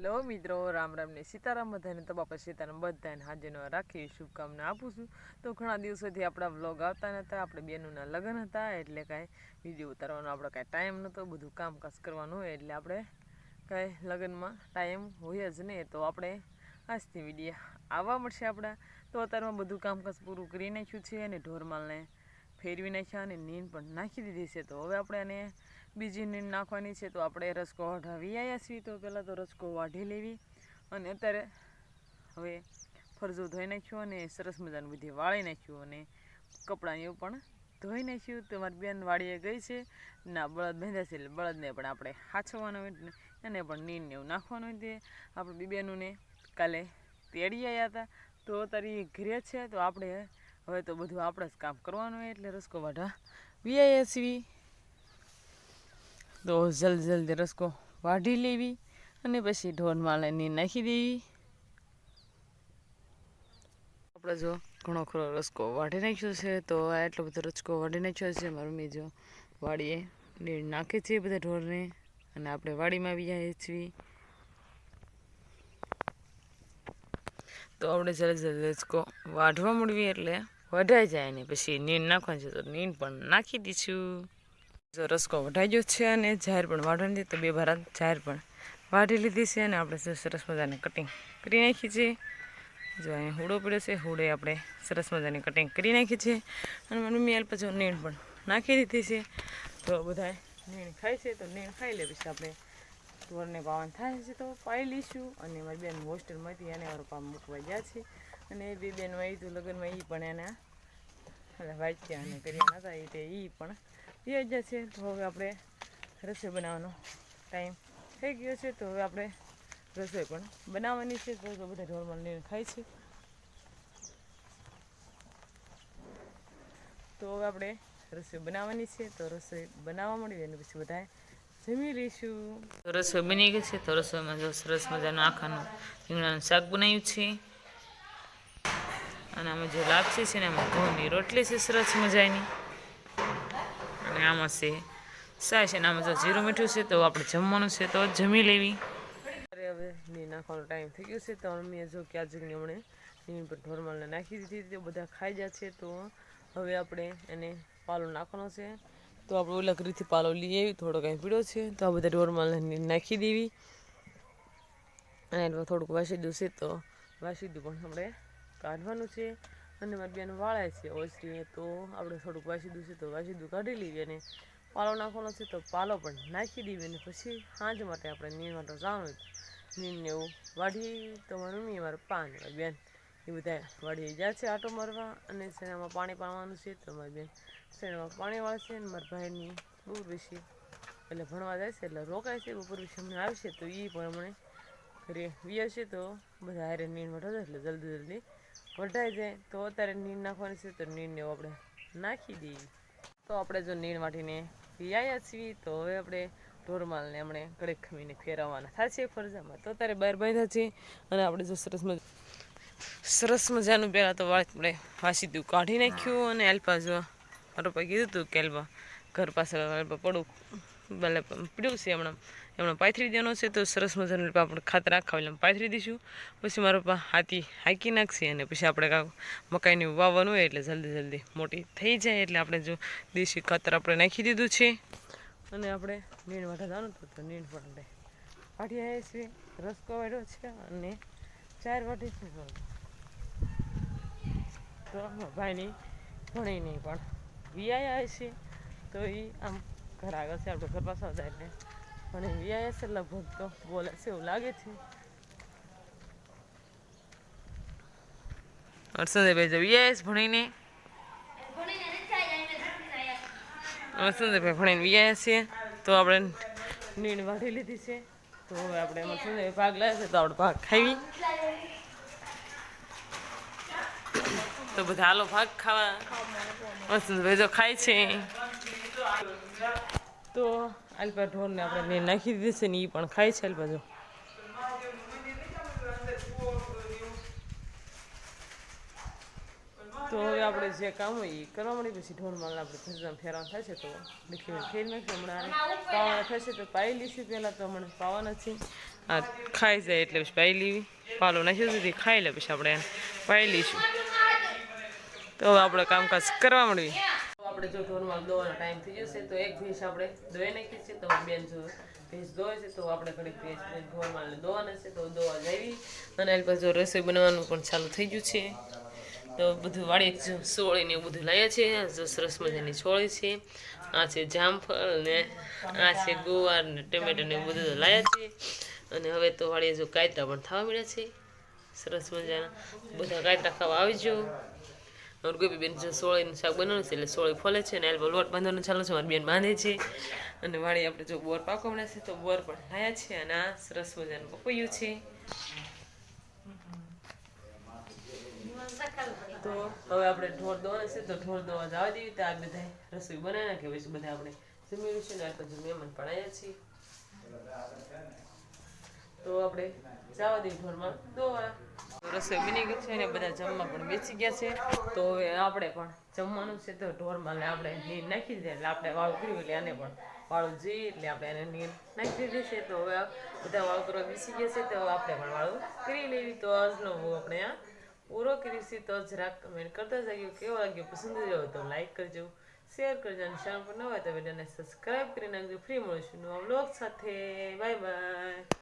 Hello મિત્રો, રામ રામ ને સીતારામ બધાને તો બાપા સીતારામ બધાને હાજરનો રાખી શુભકામના આપું છું. તો ઘણા દિવસોથી આપણા વ્લોગ આવતા નહોતા, આપણે બેનોના લગ્ન હતા એટલે કાંઈ વિડીયો ઉતારવાનો આપણે કાંઈ ટાઈમ નહોતો, બધું કામકાજ કરવાનું હોય એટલે આપણે કાંઈ લગ્નમાં ટાઈમ હોય જ નહીં. તો આપણે આજથી વિડીયો આવવા મળશે આપણા. તો અત્યારમાં બધું કામકાજ પૂરું કરી નાખ્યું છે અને ઢોરમાલને ફેરવી નાખ્યા અને નીંદ પણ નાખી દીધી છે. તો હવે આપણે એને બીજી નીંદ નાખવાની છે. તો આપણે રસકો વાઢાવી આવ્યા છીએ. તો પહેલાં તો રસકો વાઢી લેવી અને અત્યારે હવે ફરજો ધોઈ નાખ્યો અને સરસ મજાનું બધી વાળી નાખ્યું અને કપડાં એવું પણ ધોઈ નાખ્યું. તો મારી બેન વાળીએ ગઈ છે ના બળદ બાંધ્યા છે એટલે બળદને પણ આપણે હાંચવાનું હોય એને પણ નીંદને એવું નાખવાનું હોય. તે આપણે બી બેનોને કાલે તેડી આવ્યા હતા તો તારી ઘરે છે. તો આપણે હવે તો બધું આપણે જ કામ કરવાનું હોય એટલે રસકો વાઢા વ્યાયા છીએ. તો જલ્દી જલ્દી રસકો વાઢી લેવી અને પછી ઢોરમાલને નીંદ નાખી દેવી. આપણે જો ઘણો ખરો રસકો વાઢી નાખ્યો છે. તો આ એટલો બધો રસકો વાઢી નાખ્યો છે. મારી મમ્મી જો વાડીએ નીંદ નાખે છે બધા ઢોરને અને આપણે વાડીમાં આવી જઈએ છીએ. તો આપણે જલ્દી જલ્દી રસકો વાઢવા મળવી એટલે વઢાઈ જાય ને પછી નીંદ નાખવાની છે. તો નીંદ પણ નાખી દઈશું. જો રસકો વઢાઈ ગયો છે અને જાહેર પણ વાઢવાની તો બે ભારત જાહેર પણ વાઢી લીધી છે અને આપણે સરસ મજાને કટિંગ કરી નાખી છે. જો અહીંયા હુડો પડ્યો છે, હુડે આપણે સરસ મજાની કટિંગ કરી નાખી છે અને મારી મમ્મી પછી નીણ પણ નાખી દીધી છે. તો બધા નીણ ખાય છે તો નીણ ખાઈ લે પછી આપણે ઢોરને પાવાનું થાય છે તો પાઈ લઈશું. અને મારી બેન હોસ્ટેલમાંથી એને મારો પામ મૂકવા ગયા છે અને બે બેન આવી તો લગ્નમાં એ પણ એના વાંચ્યા અને કર્યા નતા એ પણ વ્યાજ્યા છે. તો હવે આપણે રસોઈ બનાવવાનો ટાઈમ થઈ ગયો છે. તો હવે આપણે રસોઈ પણ બનાવવાની છે. તો બધા ઢોરમાલ નીણ ખાય છે. તો હવે આપણે રસોઈ બનાવવાની છે. તો રસોઈ બનાવવા મળી અને પછી બધા જમી લઈશું. તો રસોઈ બની ગઈ છે. તો રસોઈમાં જો સરસ મજાનું આખાનું રીંગણાનું શાક બનાવ્યું છે અને આમાં જો લાપસી છે ને આમાં ઘઉંની રોટલી છે સરસ મજાની અને આમાં છે સાસ અને આમાં જો જીરું મીઠું છે. તો આપણે જમવાનું છે તો જમી લેવી. હવે નીંદ નાખવાનો ટાઈમ થઈ ગયો છે. તો મમ્મીએ જો ક્યાં જઈને હમણે નીંદ પર ઢોરમાલને નાખી દીધી. તો બધા ખાઈ જાય છે. તો હવે આપણે એને પાલો નાખવાનો છે. તો આપણે ઓલા ઘરેથી પાલો લઈ આવી થોડો કાંઈ પીળો છે. તો આ બધા ઢોરમાલને નીંદ નાખી દેવી અને એમાં થોડુંક વાસીદું છે તો વાસીદું પણ આપણે કાઢવાનું છે. અને મારી બેન વાળાય છે ઓસરીએ તો આપણે થોડુંક વાસીદું છે તો વાસીદું કાઢી લઈએ અને પાલો નાખવાનો છે. તો પાલો પણ નાખી દેવી અને પછી સાંજ માટે આપણે નીંદ માટે જવાનું નીંદને એવું વાઢી. તો મારી મમ્મી મારા પાન મારી બેન એ બધા વાઢી જાય છે આટો મારવા અને શેણામાં પાણી પાવાનું છે. તો મારી બેન શેણામાં પાણી વાળશે અને મારા ભાઈની બપોર પછી એટલે ભણવા જાય છે એટલે રોકાય છે. બપોર પછી હમણાં આવશે તો એ પણ હમણાં ઘરે વ્યાશે. તો બધા હારે નીંદ વઢાશે એટલે જલ્દી જલ્દી વઢાઈ જાય. તો અત્યારે નીંદ નાખવાની છે તો નીંદને આપણે નાખી દઈએ. તો આપણે જો નીંદ વાટીને વ્યાયા છીએ. તો હવે આપણે ઢોરમાલને હમણે ઘડીક ખમીને ફેરવવાના થાય છે ફરજામાં. તો અત્યારે બહાર બાંધ્યા છે અને આપણે જો સરસ મજાનું પહેલાં તો આપણે વાસીદું કાઢી નાખ્યું અને અલ્પા જો મારો પપ્પા કીધું હતું કે અલ્પા ઘર પાસે પડું ભલે પીડ્યું છે હમણાં પાથરી દેવાનો છે. તો સરસ મજાનું આપણે ખાતર આખા એટલે પાથરી દઈશું. પછી મારા પપ્પા હાકી નાખશે અને પછી આપણે કાંક મકાઈની વાવવાનું હોય એટલે જલ્દી જલ્દી મોટી થઈ જાય. એટલે આપણે જો દેશી ખાતર આપણે નાખી દીધું છે અને આપણે નીણ વાઢા જવાનું હતું તો નીણ પણ આપણે વાઢી આવ્યા છીએ. રસકો વાળ્યો છે અને 4 વાટી છે. તો ભાઈની ભણી નહીં પણ વિયાયા છે. તો એ આમ ઘર આગળ છે આપણે ઘર પાસે આવતા એટલે મને વિયાયા છે લગભગ તો બોલે છે એવું લાગે છે. સંજયભાઈ જો વિયાયા છે ભણીને સંજયભાઈ ભણીને વિયાયા છે. તો આપણે નીણ વાઢી લીધી છે. તો હવે આપણે એમાં સંજયભાઈ ભાગ લાવે છે તો આપણે ભાગ ખાવી. તો બધા હાલો ભાગ ખાવા ભાઈ જો ખાય છે. તો આલ્પા ઢોરને આપણે નાખી દીધી છે ને એ પણ ખાય છે. આલ્પા જો તો હવે આપણે જે કામ હોય એ કરવા મળી. પછી ઢોરમાલ આપણે ફરજામાં ફેરવાનું થાય છે તો દેખીને ફેરી નાખીએ. હમણાં પાવાના થશે તો પાઈ લઈશું. પહેલાં તો હમણાં પાવાના છે આ ખાઈ જાય એટલે પછી પાઈ લેવી. પાલો નાખ્યું સુધી ખાઈ લે પછી આપણે એને પાઈ લઈશું. તો હવે આપણે કામકાજ કરવા માંડવી. આપણે જો ઢોરમાં દોવાનો ટાઈમ થઈ જશે તો એક ભેંસ આપણે ધોઈ નાખી છે. તો બેન જો ભેંસ ધોવે છે તો આપણે ઘડીક ભેંસ ઢોરમાં દોવાના છે તો દોવા જાવી. અને એની પછી જો રસોઈ બનાવવાનું પણ ચાલુ થઈ ગયું છે. તો બધું વાળી જો સોળી ને એવું બધું લાવ્યા છે. જો સરસ મજાની સોળી છે. આ છે જામફળ ને આ છે ગુવાર ને ટમેટો ને એવું બધું લાવ્યા છે. અને હવે તો વાળીએ જો કાયતા પણ થવા મળ્યા છે સરસ મજાના. બધા કાયતા ખાવા આવી જાઓ. ગોપી બેન જો સોળીનું શાક બનાવવાનું છે એટલે સોળી ફોલે છે. અને એલ્બો લોટ બાંધવાનું ચાલુ છે. મારી બેન બાંધે છે. અને વાળી આપણે જો બોર પાકવડા છે તો બોર પણ લાયા છે. અને આ સરસ મજાનું પપૈયું છે. તો હવે આપણે ઢોર દોવાના છે તો ઢોર દોવા જવા દેવી. તો આ બધા રસોઈ બનાવી નાખે પછી બધા આપણે જમેલું છે ને આ પછી મહેમાન પણ આવ્યા છીએ. તો આપણે જવા દઈએ ઢોરમાં દોવા. રસોઈ બની ગઈ છે ને બધા જમવા પણ બેસી ગયા છે. તો હવે આપણે પણ જમવાનું છે તો ઢોરમાં આપણે નીર નાખી દીધા એટલે આપણે વાળું કર્યું એટલે આને પણ વાળું જોઈએ એટલે આપણે એને નીર નાખી દીધી છે. તો હવે બધા વાળું કરવા બેસી ગયા છે તો આપણે પણ વાળું કરી લેવી. તો આજનો આપણે આ પૂરો કરીશું. તો જરાક કમેન્ટ કરતા જાગ્યો કેવો લાગ્યો. પસંદ આવ્યો તો લાઈક કરજો, શેર કરજો અને ચેનલ પર ન હોય તો વિડીયોને સબસ્ક્રાઈબ કરી નાખજો. ફ્રી મળીશું નવા વ્લોગ સાથે. Bye bye.